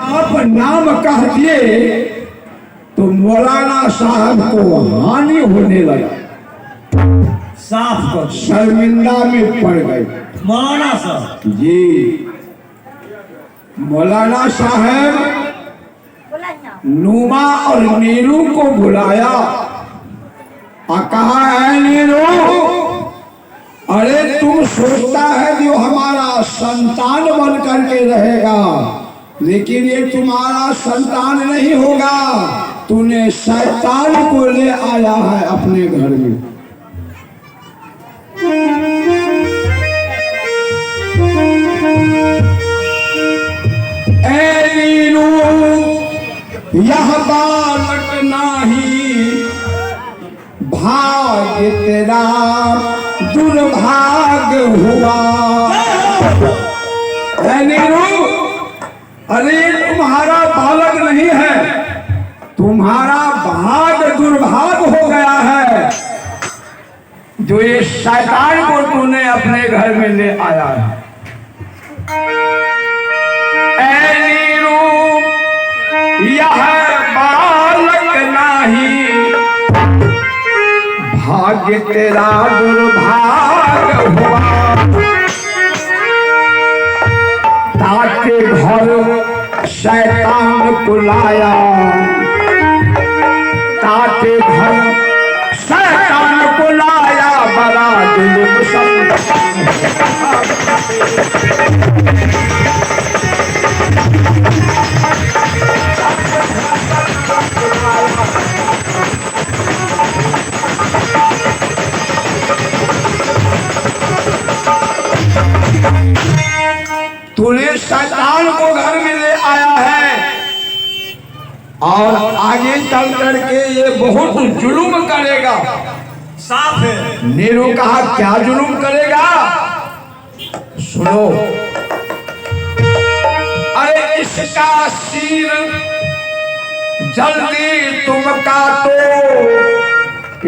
आप नाम कह दिए तो मौलाना साहब को हानि होने लगा, साफ कर शर्मिंदा में पड़ गए। मौलाना साहब जी मौलाना साहब नुमा और नीरू को बुलाया और कहा है नीरू, अरे तुम सोचता है जो हमारा संतान बन करके रहेगा, लेकिन ये तुम्हारा संतान नहीं होगा, तूने शैतान को ले आया है अपने घर में। ऐ नीरू, यह बालक नाही, भाग्य तेरा दुर्भाग्य हुआ। नीरू, अरे तुम्हारा बालक नहीं है, तुम्हारा भाग दुर्भाग हो गया है जो ये शैतान को तूने अपने घर में ले आया है। ऐ नीरू, यह बालक नहीं, भाग्य तेरा दुर्भाग्य हुआ। ताके घर शैतान को लाया, ताके घर शैतान को लाया, बड़ा जुल्म तूने शैतान को घर में ले आया है और आगे चल करके ये बहुत जुल्म करेगा। साफ है। नीरू कहा क्या जुल्म करेगा? सुनो, अरे इसका सिर जल्दी तुम काटो,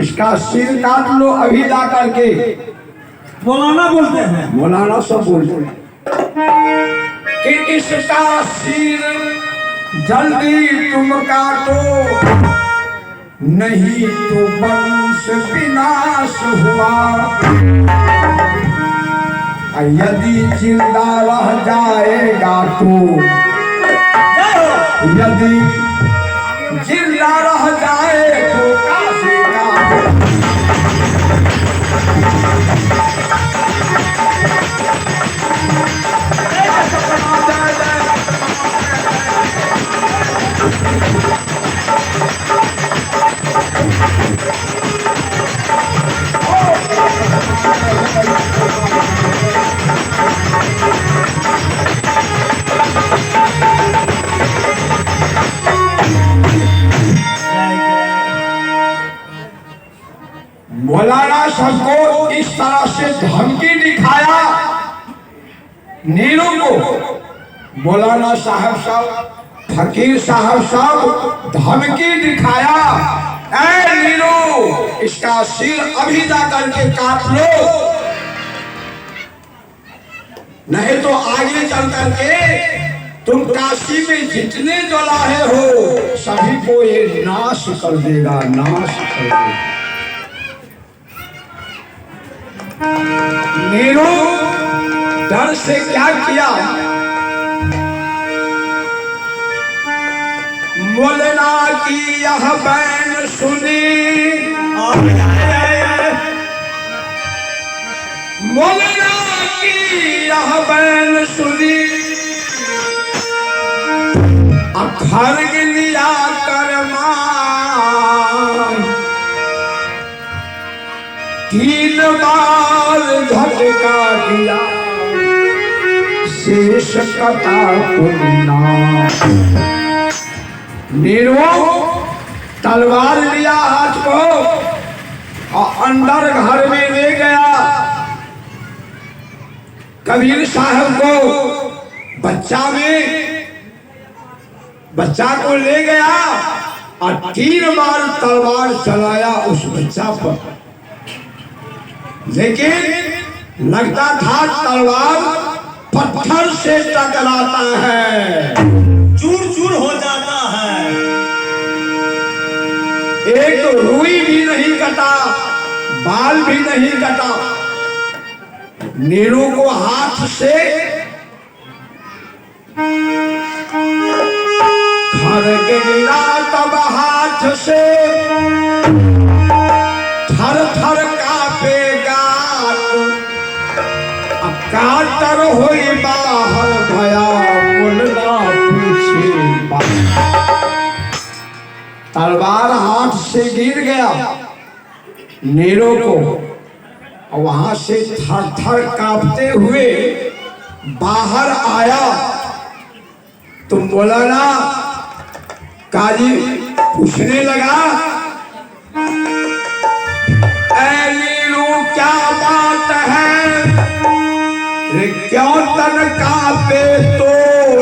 इसका सिर काट लो अभी जा करके। मौलाना बोलते हैं, मौलाना सब बोलते हैं कि इसका सिर जल्दी तुम काटो, नहीं तो वंश विनाश हुआ। यदि जिंदा रह जाएगा तो, यदि जिंदा रह जाए तो काशी का मौलाना सबको इस तरह से धमकी दिखाया नीरू को। मौलाना साहब फकीर साहब धमकी दिखाया, ऐ नीरू, इसका सिर अभी जा करके काट लो, नहीं तो आगे चल करके तुम काशी में जितने जलाहे हो सभी को ये नाश कर देगा, नाश कर देगा। नीरू डर से क्या किया? मौलाना की यह बैन सुनी, मौलाना की यह बैन सुनी, अखर लिया करमान, तीन बार झटका दिया, शेष कथा पुना। नीरू तलवार लिया हाथ को और अंदर घर में ले गया। कबीर साहब को बच्चा को ले गया और 3 बार तलवार चलाया उस बच्चा पर, लेकिन लगता था तलवार पत्थर से टकराता है, चूर रुई भी नहीं कटा, बाल भी नहीं कटा। नीरू को हाथ से खड़ग गिरा, तब हाथ से थर थर कांपे गात। कातर होई बाहर भया, बोलना पूछे बात। तलवार हाथ से गिर गया नीरो को, और वहां से थर थर कांपते हुए बाहर आया। तुम बोला ना, काजी पूछने लगा, ऐ नीरू क्या बात है, रे क्यों तन कांपे तोर,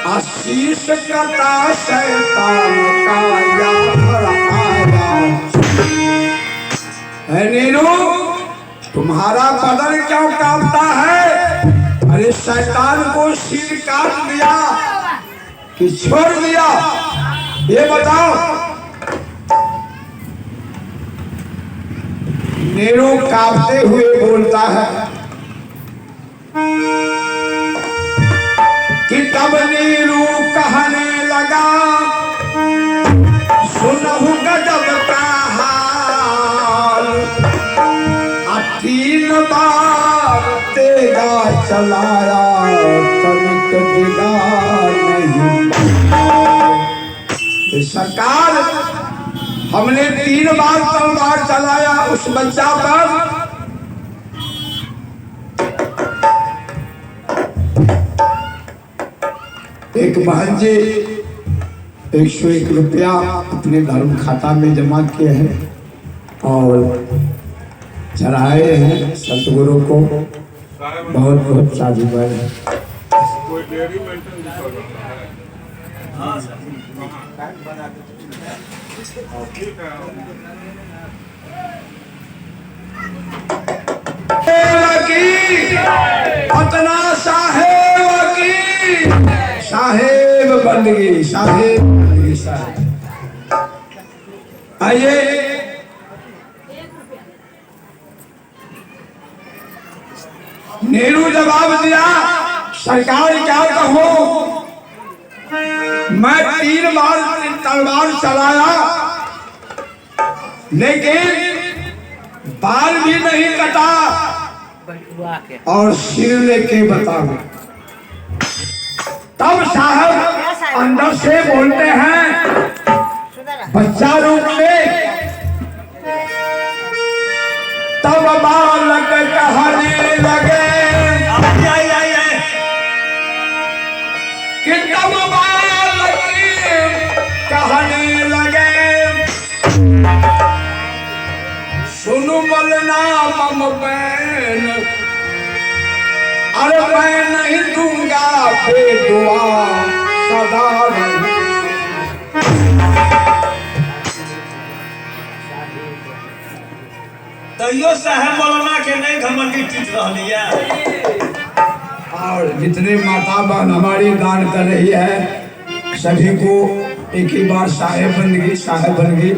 आशीष कटा शैतान का यार आया। है नीरू, तुम्हारा बदन क्यों कांपता है? अरे शैतान को सिर काट दिया कि छोड़ दिया, ये बताओ। नीरू कांपते हुए बोलता है कि तब नीरू कहने लगा, सुनहु गजब का हाल, 3 बार तेगा चलाया, तनिक दिगा नहीं। सरकार, हमने 3 बार तलवार चलाया उस बच्चा पर, एक बहन जी 101 रुपया अपने धर्म खाता में जमा किए हैं और चढ़ाए हैं सतगुरु को। बहुत बहुत साधुवाद है। कोई डेयरी मेंटेन भी कर रहा है। हाँ सर। ठीक है। अपना साहेब की साहेब बंदगी, साहेब बंदगी, साहेब। आइए, नीरू जवाब दिया, सरकार क्या कहूं, मैं 3 बार तलवार चलाया लेकिन बाल भी नहीं कटा, और सिर लेके बताओ। तब साहब अंदर से बोलते हैं बच्चा रूप में, तब बालक कहने लगे कि तब बालक कहने लगे, सुनु बोलना मम बैन, अरे मैं नहीं दूंगा बेदुआ सदा। तैयो साहब मौलाना के नहीं घमंडी टीट रही है। और जितने माता बहन हमारी दान कर रही है सभी को एक ही बार साहेब बंदगी, साहेब बंदगी,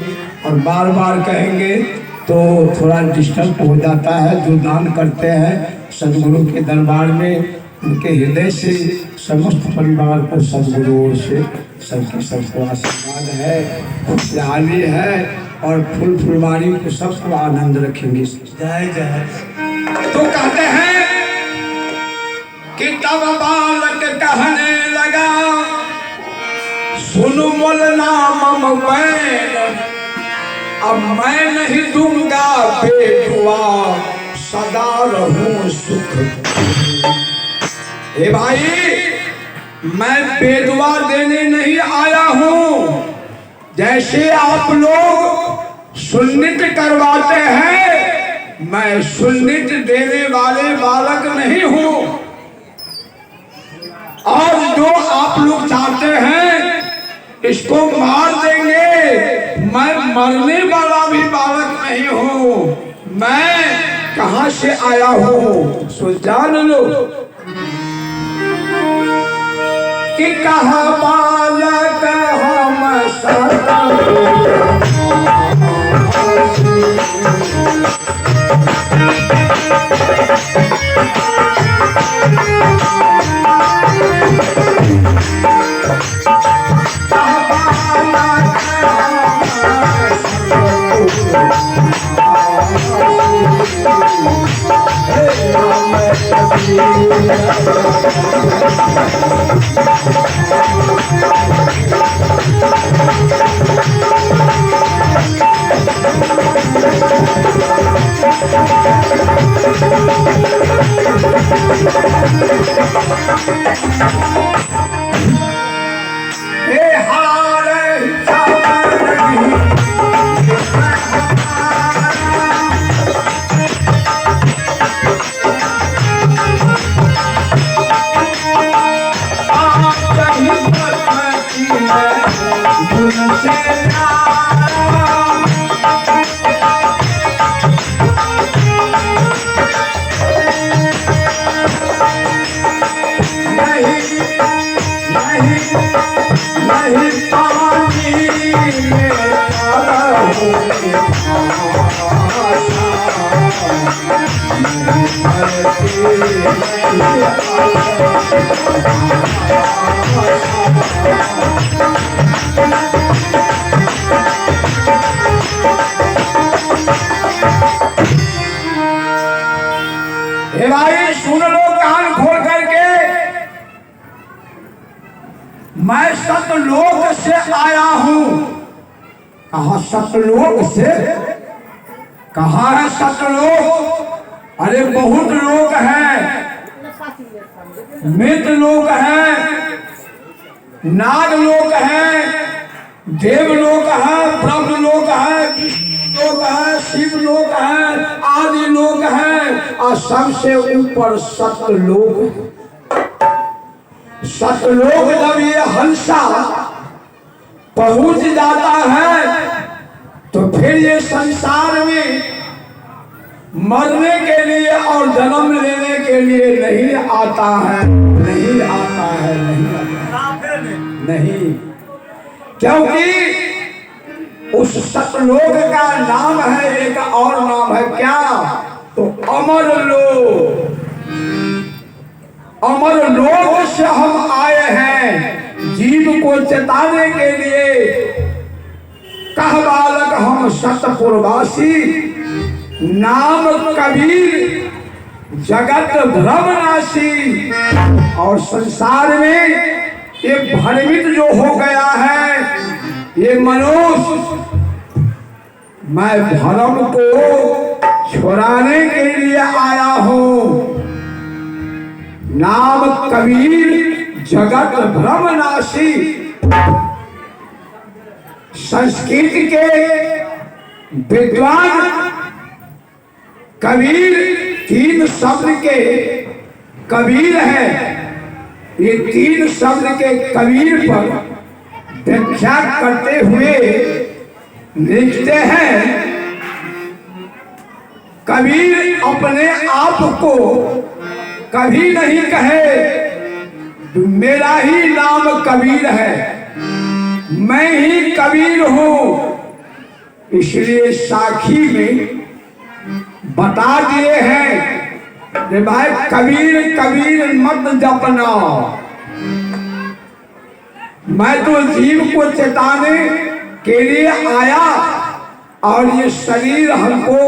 और बार बार कहेंगे तो थोड़ा डिस्टर्ब हो जाता है। जो दान करते हैं सदगुरु के दरबार में, उनके हृदय से समस्त परिवार को सदगुरुओं से सबको आशीर्वाद है, खुशहाली है, और फूल फुलवारी को सबको आनंद रखेंगे। जय जय। तो कहते हैं कि तब बालक कहने लगा, सुनु मोलना मम बैन, अब मैं नहीं दूंगा बेदुआ सदा रहूं सुख। ए भाई, मैं बेदुआ देने नहीं आया हूं। जैसे आप लोग सुन्नत करवाते हैं, मैं सुन्नत देने वाले बालक नहीं हूं। और जो आप लोग चाहते हैं इसको मार देंगे, मैं मरने वाला भी बालक नहीं हूं। मैं कहां से आया हूं सो जान लो कि कहा बालक हम सदा हे हार हे भाई सुन लो कान खोल करके, मैं सतलोक से आया हूं। कहा सतलोक से? कहा है सतलोक? अरे बहुत लोग हैं, मृत लोग हैं, नाग लोग हैं, देव लोग हैं, ब्रह्म लोग हैं, लोग हैं, शिव लोग हैं, आदि लोग हैं, और सबसे ऊपर सतलोक है। सतलोक जब ये हंसा पहुंच जाता है तो फिर ये संसार में मरने के लिए और जन्म लेने के लिए नहीं आता है, नहीं आता है, नहीं आता है, नहीं। क्योंकि उस सतलोक का नाम है, एक और नाम है क्या? तो अमर लोक। अमर लोक से हम आए हैं जीव को चेताने के लिए। कह बालक हम सतपुरवासी, नाम कबीर जगत भ्रमनाशी। और संसार में ये भ्रमित जो हो गया है ये मनुष्य, मैं भ्रम को छुड़ाने के लिए आया हूं। नाम कबीर जगत भ्रमनाशी। संस्कृत के विद्वान कबीर तीन शब्द के कबीर है। ये तीन शब्द के कबीर पर व्याख्या करते हुए लिखते हैं, कबीर अपने आप को कभी नहीं कहे मेरा ही नाम कबीर है, मैं ही कबीर हूं। इसलिए साखी में बता दिए हैं कि भाई कबीर कबीर मत जपना। मैं तो जीव को चेताने के लिए आया और ये शरीर हमको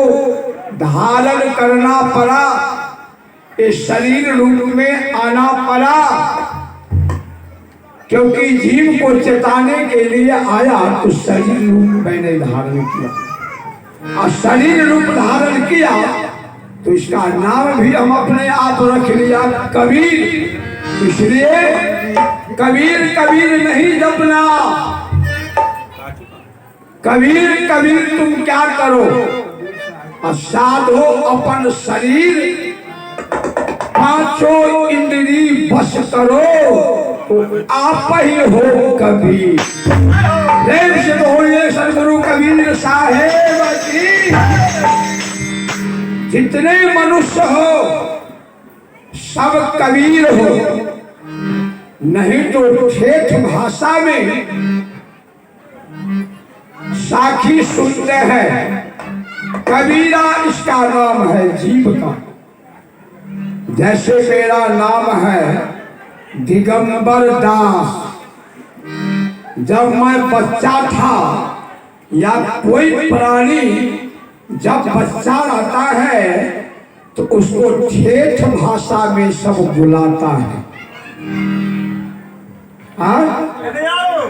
धारण करना पड़ा, इस शरीर रूप में आना पड़ा, क्योंकि जीव को चेताने के लिए आया तो शरीर रूप मैंने धारण किया। और शरीर रूप धारण किया तो इसका नाम भी हम अपने आप रख लिया कबीर। इसलिए कबीर कबीर नहीं जपना। कबीर कबीर तुम क्या करो, साधो अपन शरीर पांचों इंद्री बस करो तो आप ही हो कबीर। प्रेम से बोलिए सदगुरु कबीर साहेब की। जितने मनुष्य हो सब कबीर हो, नहीं तो ठेठ भाषा में साखी सुनते हैं। कबीरा इसका नाम है जीव का। जैसे मेरा नाम है दिगंबर दास। जब मैं बच्चा था या कोई प्राणी जब बच्चा रहता है तो उसको ठेठ भाषा में सब बुलाता है। हाँ, इधर आओ।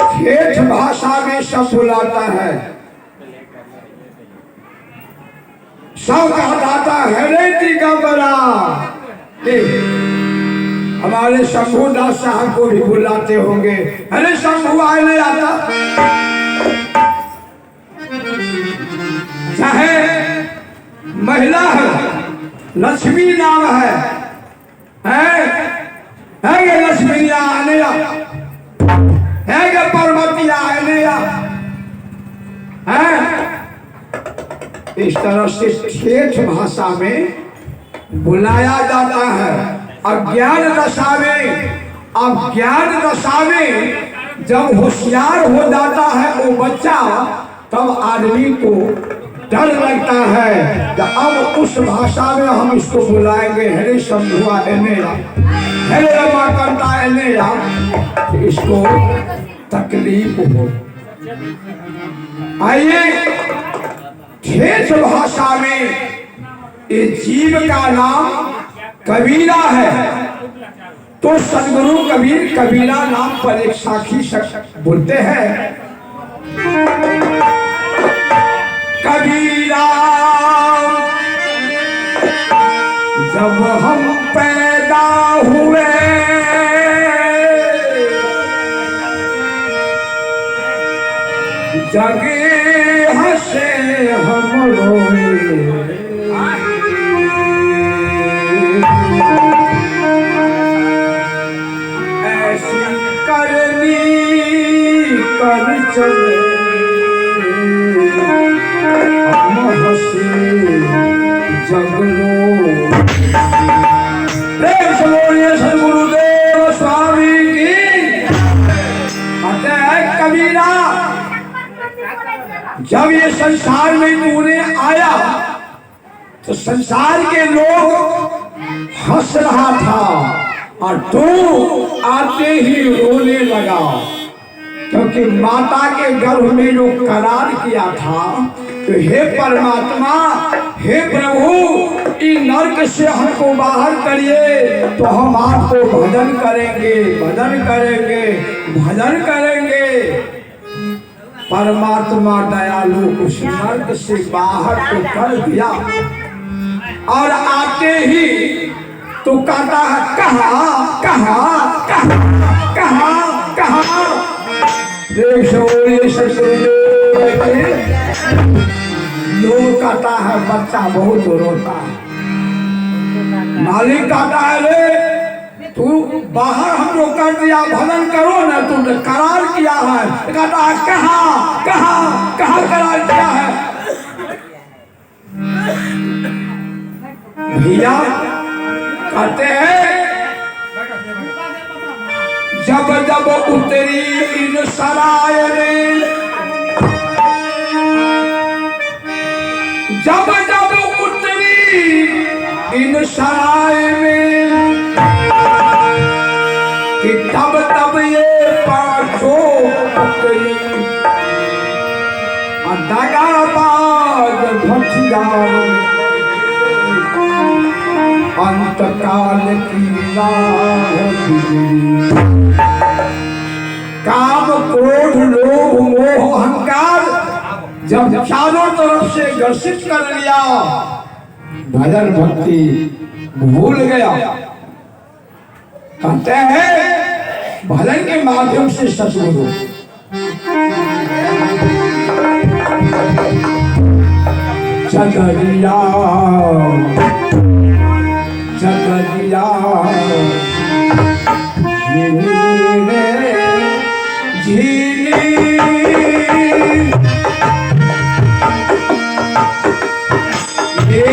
ठेठ भाषा में सब बुलाता है, सब कहलाता है रे गबरा। हमारे शंभूदास साहब को भी बुलाते होंगे, अरे शंभू आए नहीं आता। चाहे महिला है, लक्ष्मी नाम है ये लक्ष्मी आने है ये पार्वती आने है। इस तरह से ठेठ भाषा में बुलाया जाता है। अज्ञान दशा में जब होशियार हो जाता है वो बच्चा, तब आदमी को डर लगता है कि अब उस भाषा में हम इसको बुलाएंगे, हरे शंभुआ एनेरा, हरे रमा करता एनेरा, तो इसको तकलीफ हो। आइए, ठेठ भाषा में ये जीव का नाम कबीरा है, तो सदगुरु कबीर कबीरा नाम पर एक साखी बोलते हैं, कबीरा जब हम पैदा हुए जगे हंसे हम रोए, ऐसी करनी कर चले हम हंसे जगलो। प्रेम से बोलिए सदगुरुदेव स्वामी की। कहते हैं कबीरा, जब ये संसार में तूने आया तो संसार के लोग हंस रहा था और तू आते ही रोने लगा, क्योंकि माता के गर्भ में जो करार किया था, तो हे परमात्मा, हे प्रभु, इन नरक से हमको बाहर करिए तो हम आपको भजन करेंगे, भजन करेंगे, भजन करेंगे। परमात्मा दयालु उस नरक से बाहर तो कर दिया, और आते ही तो कहता है कहाँ कहाँ कहाँ कहाँ कहाँ। लोग कहता है बच्चा बहुत रोता है, मालिक कहता है रे तू बाहर हमको कर दिया, भजन करो ना, तुमने करार किया है। कहता है कहाँ कहाँ कहाँ करार किया है। भैया कहते हैं जब जब उतरी इन सराय में, जब जब उतरी इन सराय में, कि तब तब ये पाछो उतरी दगाबाज भटिया अंतकाल की काम क्रोध लोभ मोह अहंकार जब चारों तरफ से ग्रसित कर लिया, भजन भक्ति भूल गया। कहते हैं भजन के माध्यम से सतगुरु जगरिया जगरिया झीली ये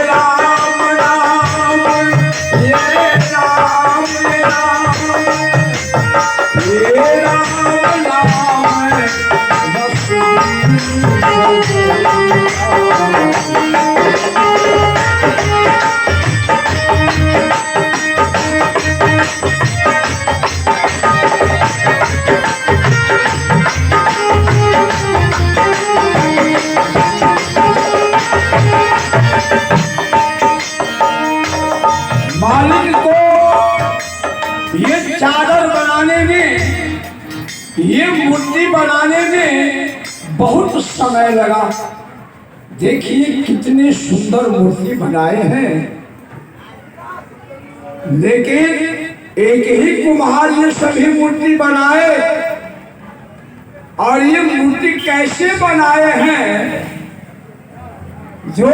राम नाम ये राम चादर बनाने में, ये मूर्ति बनाने में बहुत समय लगा। देखिए कितने सुंदर मूर्ति बनाए हैं, लेकिन एक ही कुम्हार ये सभी मूर्ति बनाए। और ये मूर्ति कैसे बनाए हैं, जो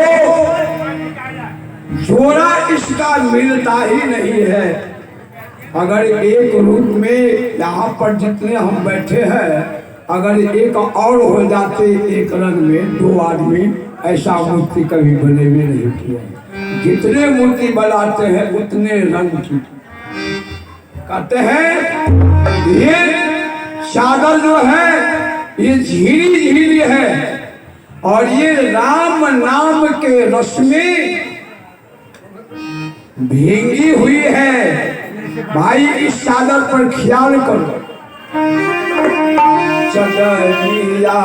जोड़ा इसका मिलता ही नहीं है। अगर एक रूप में यहाँ पर जितने हम बैठे हैं, अगर एक और हो जाते एक रंग में दो आदमी, ऐसा मूर्ति कभी बने में नहीं किया। जितने मूर्ति बनाते हैं उतने रंग की कहते हैं। ये चादर जो है ये झीली झीली है, और ये राम नाम के रस में भींगी हुई है। भाई इस चादर पर ख्याल करो। चदरिया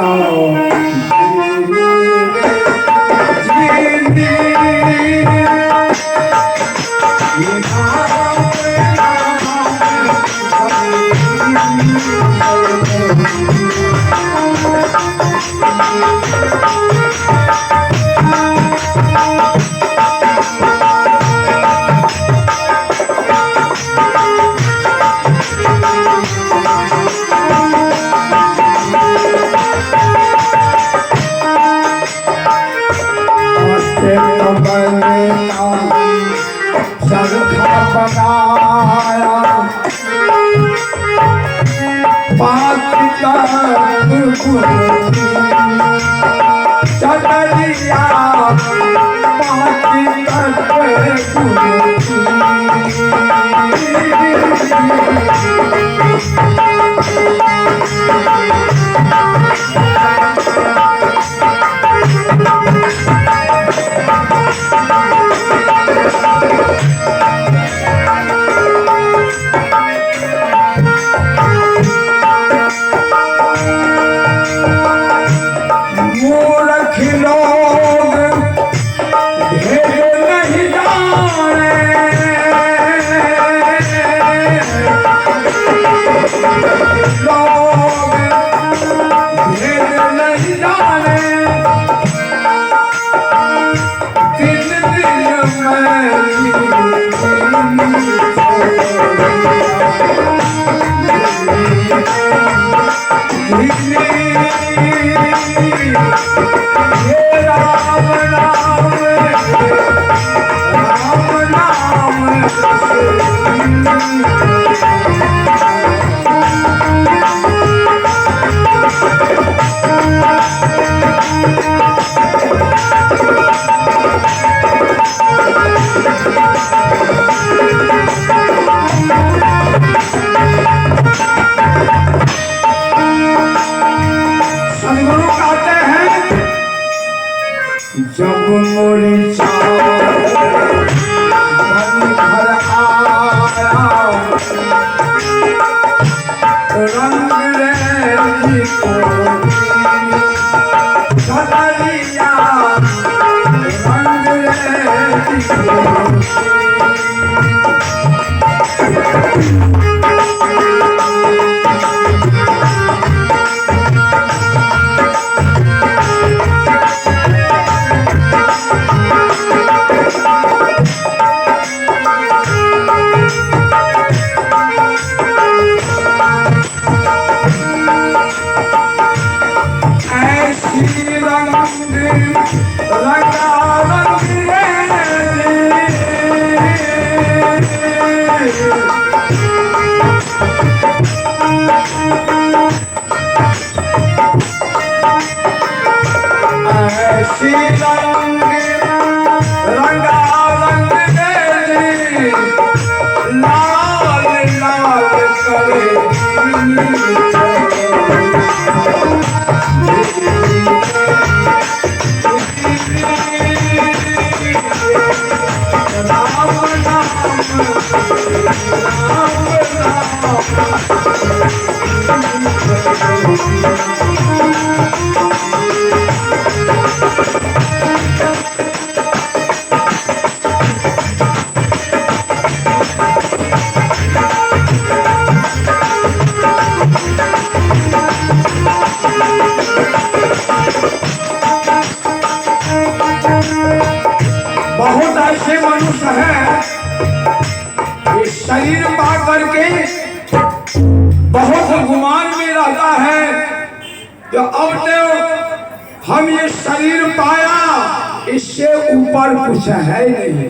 जो अब तो हम ये शरीर पाया, इससे ऊपर कुछ है नहीं।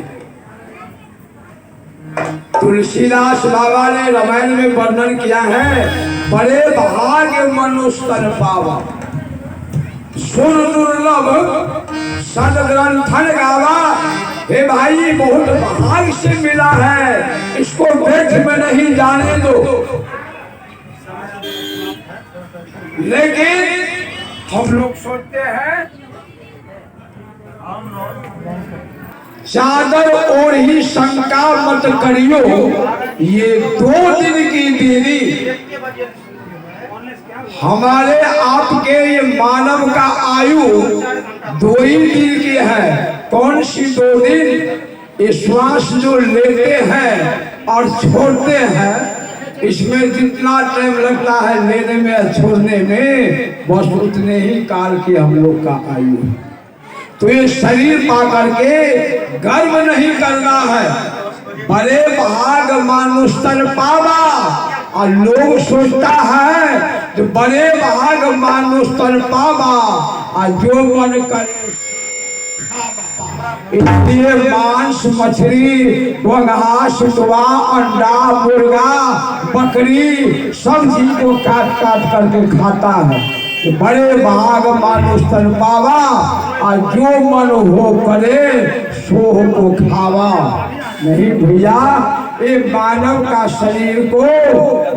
तुलसीदास बाबा ने रामायण में वर्णन किया है, बड़े भाग्य मनुष्य पावा, सुन दुर्लभ सदग्रंथन गावा। हे भाई, बहुत भाग्य से मिला है, इसको व्यर्थ में नहीं जाने दो। लेकिन हम लोग सोचते हैं चादर और ही शंका मत करियो, ये 2 दिन की देरी। हमारे आपके ये मानव का आयु 2 ही दिन की है। कौन सी 2 दिन? ये श्वास जो लेते हैं और छोड़ते हैं, इसमें जितना टाइम लगता है लेने में और छोड़ने में, बस उतने ही काल की हम लोग का आयु है। तो ये शरीर पा करके गर्व नहीं करना है। बड़े भाग मानुष तन पावा, और लोग सोचता है जो बड़े भाग मानुष तन पावा, और जो मन करे। इसलिए मांस, मछली, घास, दुआ, अंडा, मुर्गा, बकरी सब चीज को काट काट करके खाता है। तो बड़े भाग मानुष तन पावा, और जो मन हो करे सो को खावा। नहीं भैया, ये मानव का शरीर को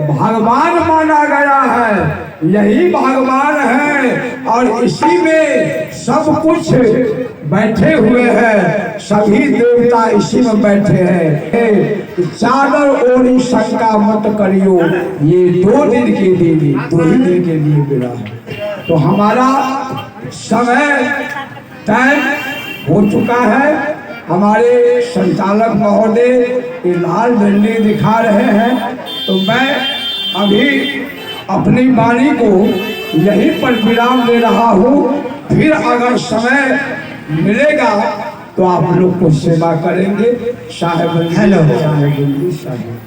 भगवान माना गया है, यही भगवान है, और इसी में सब कुछ बैठे हुए हैं। सभी देवता इसी में बैठे हैं। चादर ओढ़ी शंका मत करियो, ये 2 दिन की देवी 2 ही दिन के लिए मिला है। तो हमारा समय टाइम हो चुका है। हमारे संचालक महोदय ये लाल झंडी दिखा रहे हैं, तो मैं अभी अपनी वाणी को यहीं पर विराम दे रहा हूँ। फिर अगर समय मिलेगा तो आप लोग को सेवा करेंगे। साहेब, हेलो साहेब।